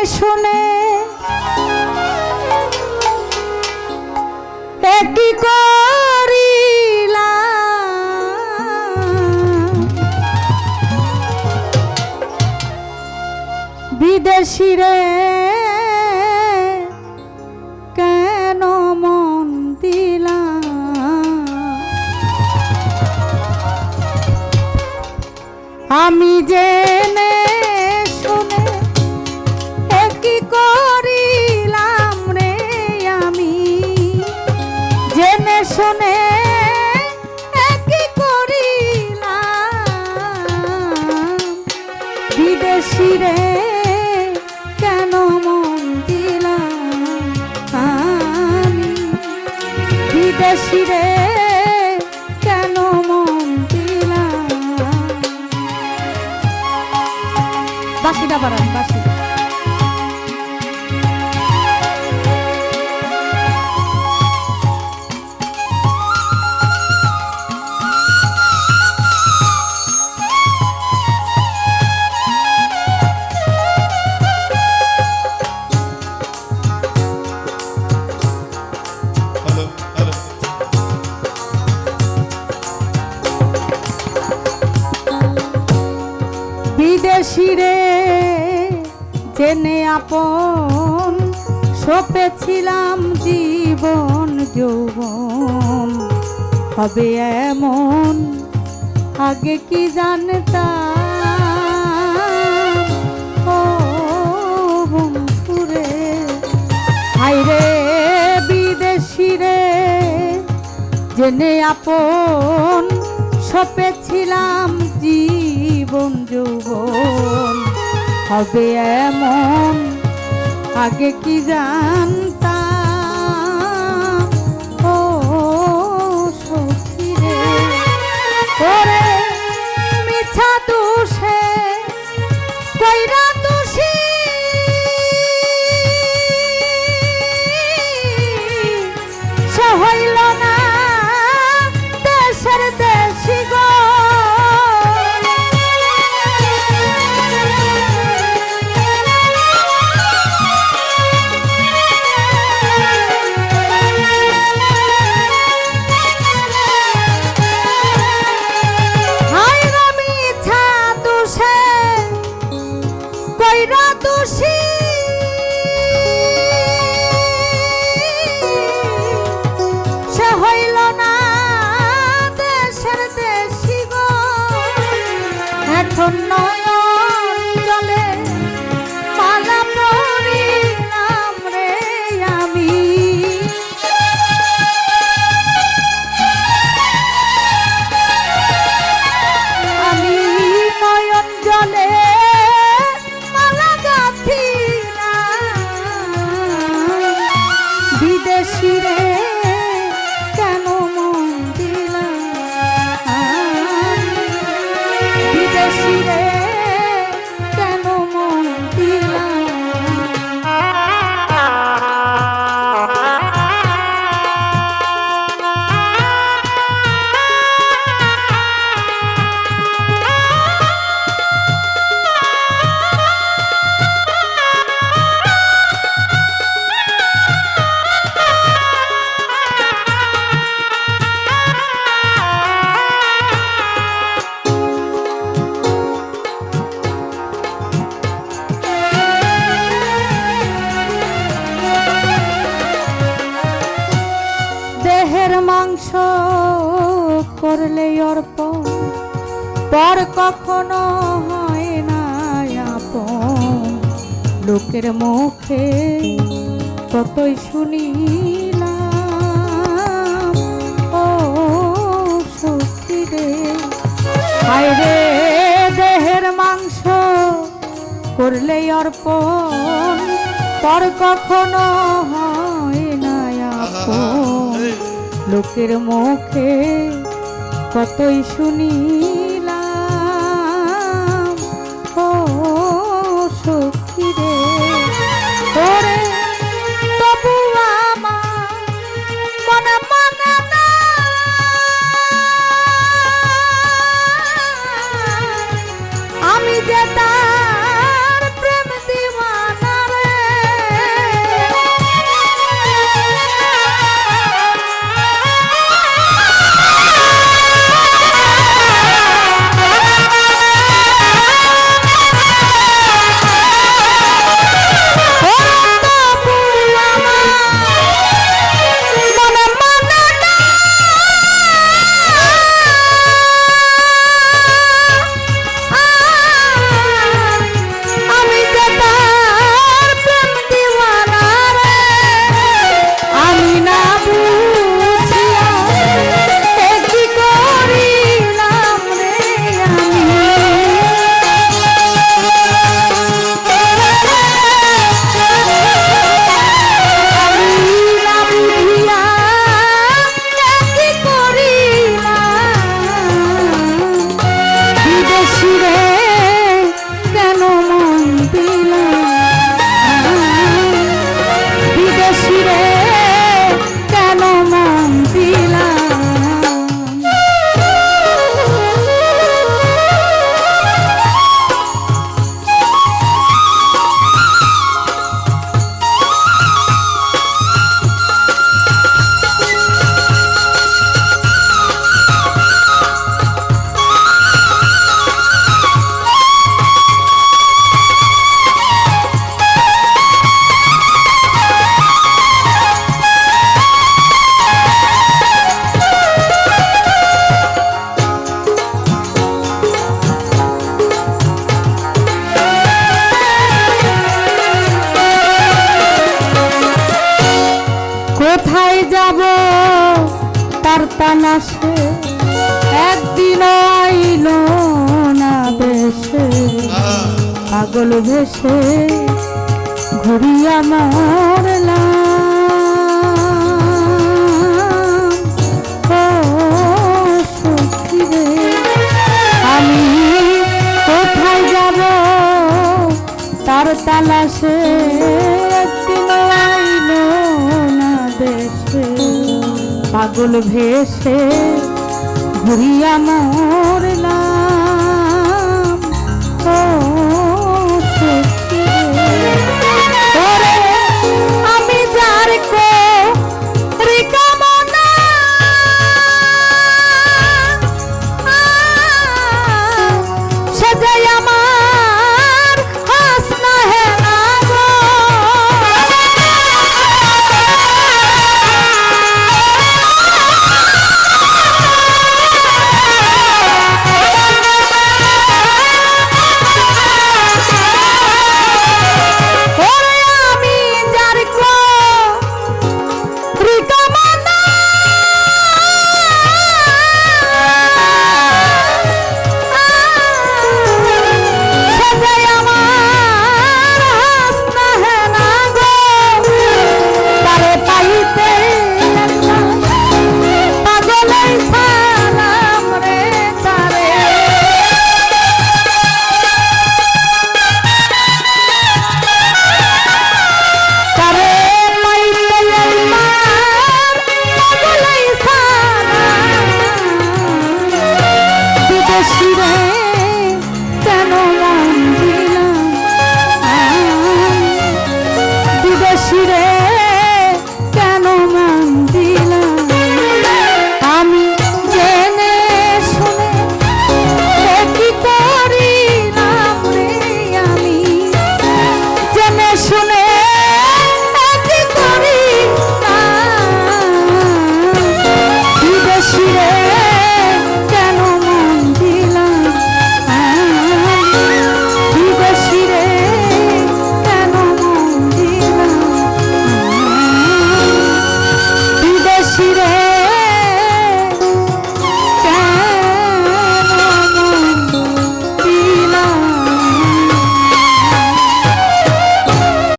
শুনে একই করিলাম বিদেশিরে কেন মন দিলাম আমি জেনে শুনে একই করিলাম রে আমি জেনে শুনে একই করিলাম বিদেশি রে কেন মন দিলাম আমি বিদেশি রে কেন মন দিলাম বাসিটা বাড়ান বাসি বিদেশিরে জেনে আপন সপেছিলাম জীবন যৌবন হবে এমন আগে কি জানতাম ও বন্ধুরে হায়রে বিদেশিরে জেনে আপন সপেছিলাম জীবন যৌবন হবে এমন আগে কি জানতাম ও সখী রে ওরে মিছা দোষে কইরা দোষী সে হইল না দেশের দেশি গো নয়ন জলে মালা পরিলাম রে আমি নয়ন জলে মালা গাঁথিলাম বিদেশি রে কেন মন দিলাম বিদেশি রে কেন মন দিলাম দেহের মাংস করলে অর্পণ পর কখনো হয় না আপন লোকের মুখে কতই শুনিলাম ও সখী রে হায়রে দেহের মাংস করলে অর্পণ পর কখনো হয় না আপন লোকের মুখে কতই শুনিলাম ও সখী রে ওরে তবু আমার মনে মানে না আমি যে তার প্রেম দিওয়ানা রে তালাশে একদিন আইল না দেশে পাগল ভেসে ঘুরিয়া মরলাম ও সখী রে আমি কোথায় যাব তার তালাশে একদিন আইল না দেশে পাগল ভেসে ঘুরিয়া মরলাম ও